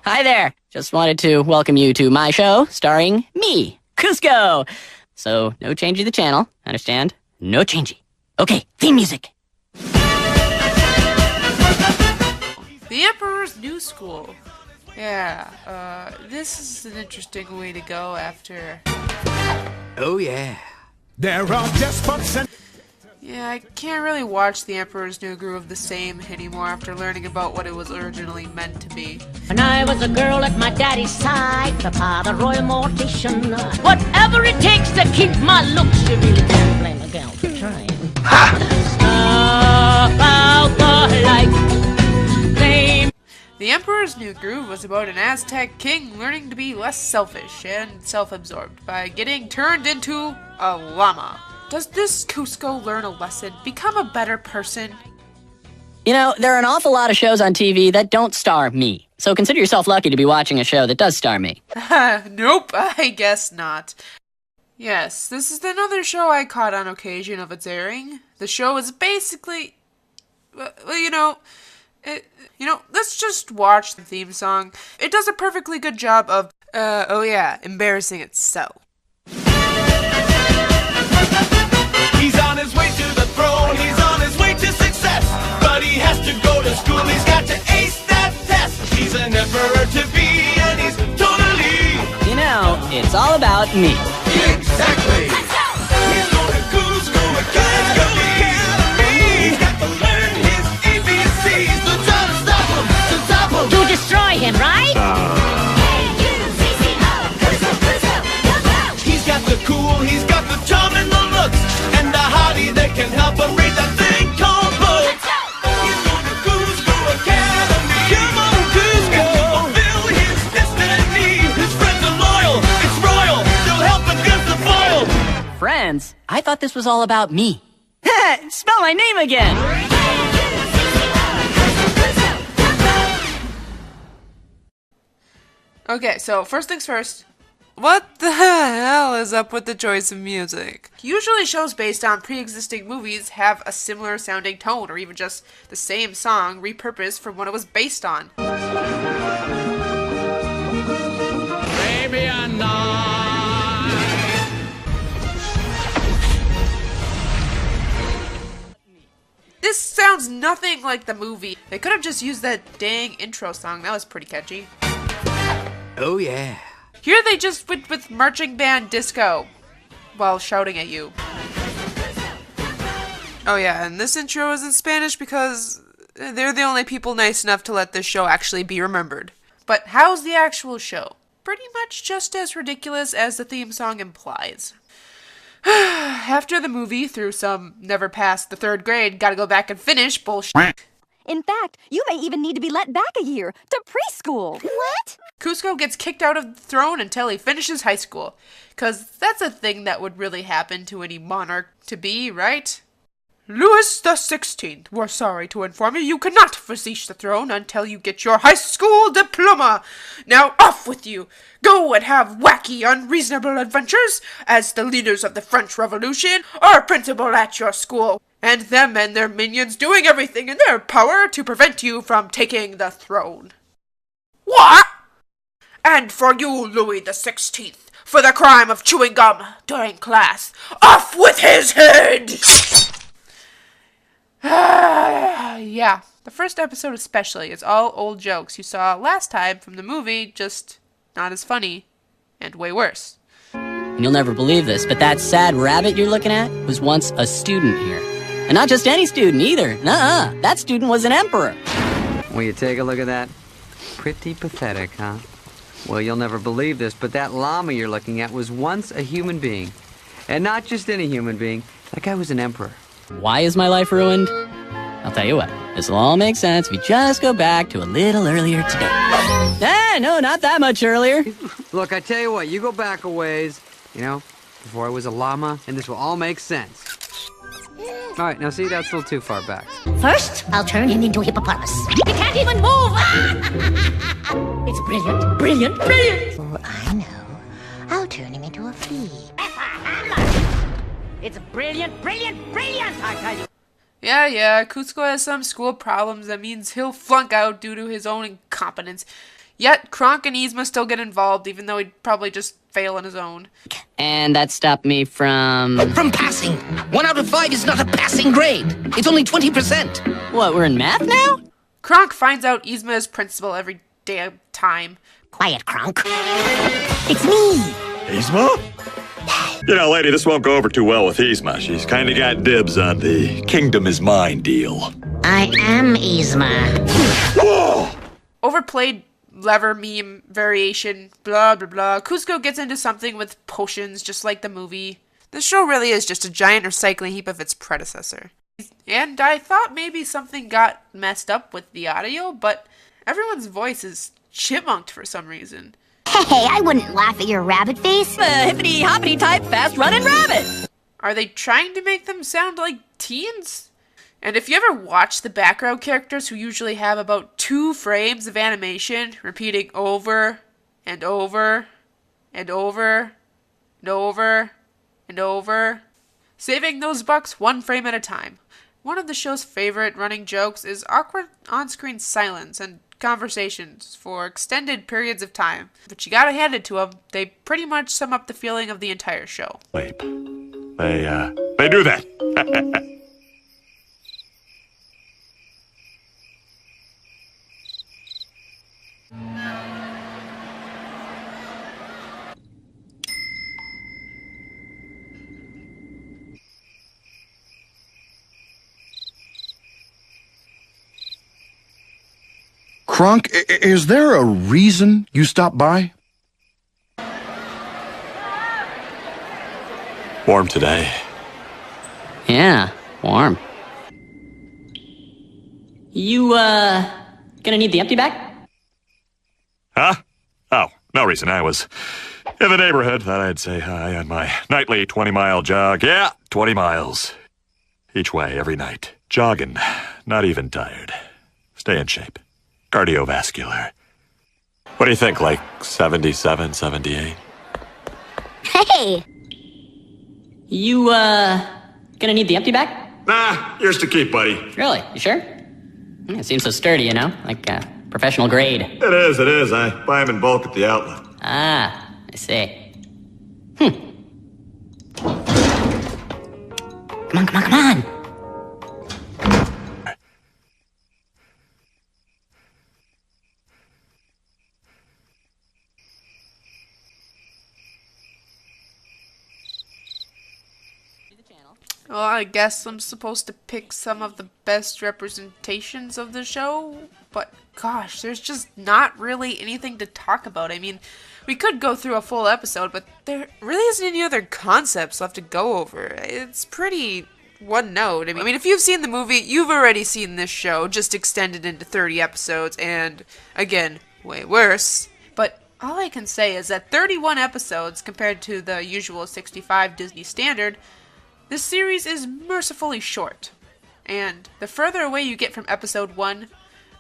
Hi there. Just wanted to welcome you to my show starring me, Cusco. So, no changing the channel. Understand? No changing. Okay, theme music. The Emperor's New School. Yeah, this is an interesting way to go after... Oh yeah. There are despots and... Yeah, I can't really watch The Emperor's New Groove the same anymore after learning about what it was originally meant to be. When I was a girl at my daddy's side, Papa the royal mortician. Whatever it takes to keep my looks, you really can't blame a gal for trying. About the life they... The Emperor's New Groove was about an Aztec king learning to be less selfish and self-absorbed by getting turned into a llama. Does this Cusco learn a lesson? Become a better person? You know, there are an awful lot of shows on TV that don't star me. So consider yourself lucky to be watching a show that does star me. Nope, I guess not. Yes, this is another show I caught on occasion of its airing. The show is basically... well, let's just watch the theme song. It does a perfectly good job of, embarrassing itself. He's on his way to the throne, he's on his way to success. But he has to go to school, he's got to ace that test. He's an emperor to be, and he's totally... You know, it's all about me. Exactly! He's going to Cusco Academy. He's got to learn his ABCs. So try to stop him, To destroy him, right? He's got the cool, he's got the charm and the looks, and the hottie that can help him read that thing called books. He's going to Cusco Academy. Come on, Cusco! Fulfill his destiny. His friends are loyal, it's royal. They'll help against the foil. Friends, I thought this was all about me. Spell my name again! Okay, so first things first. What the hell is up with the choice of music? Usually shows based on pre-existing movies have a similar sounding tone or even just the same song repurposed from what it was based on. Baby, I know. This sounds nothing like the movie. They could have just used that dang intro song. That was pretty catchy. Oh yeah. Here they just went with marching band disco while shouting at you. Oh yeah, and this intro is in Spanish because they're the only people nice enough to let this show actually be remembered. But how's the actual show? Pretty much just as ridiculous as the theme song implies. After the movie, through some never passed the third grade, gotta go back and finish bullshit. In fact, you may even need to be let back a year to preschool. What? Cusco gets kicked out of the throne until he finishes high school. 'Cause that's a thing that would really happen to any monarch-to-be, right? Louis the 16th, we're sorry to inform you, you cannot beseech the throne until you get your high school diploma. Now off with you! Go and have wacky, unreasonable adventures as the leaders of the French Revolution are principal at your school, and them and their minions doing everything in their power to prevent you from taking the throne. What? And for you, Louis the 16th, for the crime of chewing gum during class, off with his head! Yeah, the first episode especially is all old jokes you saw last time from the movie, just not as funny, and way worse. And you'll never believe this, but that sad rabbit you're looking at was once a student here. And not just any student either. Nuh-uh. That student was an emperor. Will you take a look at that? Pretty pathetic, huh? Well, you'll never believe this, but that llama you're looking at was once a human being. And not just any human being. That guy was an emperor. Why is my life ruined? I'll tell you what. This will all make sense if we just go back to a little earlier today. No, not that much earlier. Look, I tell you what, you go back a ways, before I was a llama, and this will all make sense. All right, now see, that's a little too far back. First, I'll turn him into a hippopotamus. He can't even move! It's brilliant, brilliant, brilliant! Oh, I know. I'll turn him into a flea. It's brilliant, brilliant, brilliant, I tell you. Yeah, Cusco has some school problems that means he'll flunk out due to his own incompetence. Yet, Kronk and Yzma still get involved, even though he'd probably just fail on his own. And that stopped me from... From passing. 1 out of 5 is not a passing grade. It's only 20%. What, we're in math now? Kronk finds out Yzma is principal every damn time. Quiet, Kronk. It's me! Yzma? Wow. You know, lady, this won't go over too well with Yzma. She's kind of got dibs on the kingdom is mine deal. I am Yzma. Whoa! Overplayed lever meme variation, blah blah blah. Kuzco gets into something with potions, just like the movie. The show really is just a giant recycling heap of its predecessor. And I thought maybe something got messed up with the audio, but everyone's voice is chipmunked for some reason. Hey, I wouldn't laugh at your rabbit face. Hippity hoppity type fast running rabbit. Are they trying to make them sound like teens? And if you ever watch the background characters who usually have about 2 frames of animation repeating over and over and over and over and over, saving those bucks 1 frame at a time. One of the show's favorite running jokes is awkward on-screen silence and conversations for extended periods of time. But you gotta hand it to them, they pretty much sum up the feeling of the entire show. They do that. Kronk, is there a reason you stopped by? Warm today. Yeah, warm. You, gonna need the empty bag? Huh? Oh, no reason. I was in the neighborhood. Thought I'd say hi on my nightly 20-mile jog. Yeah, 20 miles. Each way, every night. Jogging. Not even tired. Stay in shape. Cardiovascular. What do you think, like 77, 78? Hey! You, gonna need the empty bag? Nah, yours to keep, buddy. Really? You sure? It seems so sturdy, you know? Like, professional grade. It is. I buy them in bulk at the outlet. Ah, I see. Come on. Well, I guess I'm supposed to pick some of the best representations of the show, but gosh, there's just not really anything to talk about. I mean, we could go through a full episode, but there really isn't any other concepts left to go over. It's pretty one note. I mean, if you've seen the movie, you've already seen this show, just extended into 30 episodes, and again, way worse. But all I can say is that 31 episodes compared to the usual 65 Disney standard, this series is mercifully short, and the further away you get from episode 1,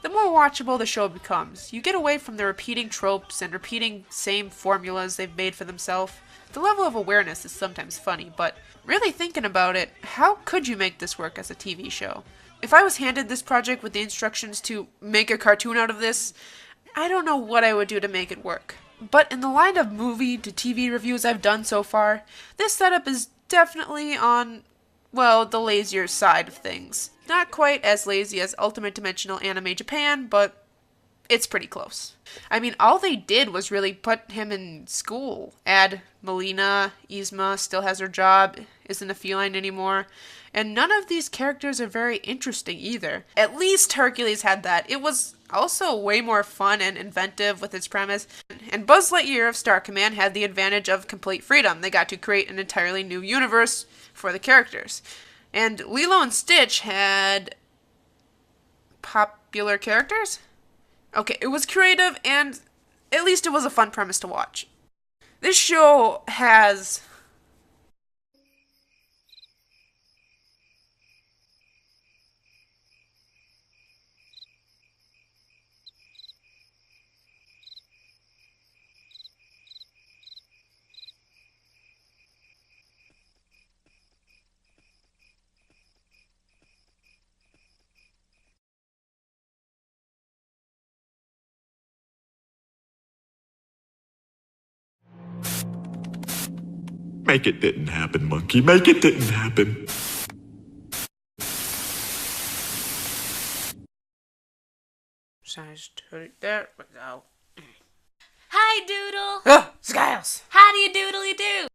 the more watchable the show becomes. You get away from the repeating tropes and repeating same formulas they've made for themselves. The level of awareness is sometimes funny, but really thinking about it, how could you make this work as a TV show? If I was handed this project with the instructions to make a cartoon out of this, I don't know what I would do to make it work. But in the line of movie to TV reviews I've done so far, this setup is definitely on, well, the lazier side of things. Not quite as lazy as Ultimate Dimensional Anime Japan, but it's pretty close. I mean, all they did was really put him in school. Add Melina, Yzma still has her job, isn't a feline anymore, and none of these characters are very interesting either. At least Hercules had that. It was also way more fun and inventive with its premise. And Buzz Lightyear of Star Command had the advantage of complete freedom. They got to create an entirely new universe for the characters. And Lilo and Stitch had popular characters? Okay, it was creative and at least it was a fun premise to watch. This show has Make it didn't happen, monkey. Make it didn't happen. Size 20. There we go. Hi, Doodle. Oh, Skiles. How do you doodly do?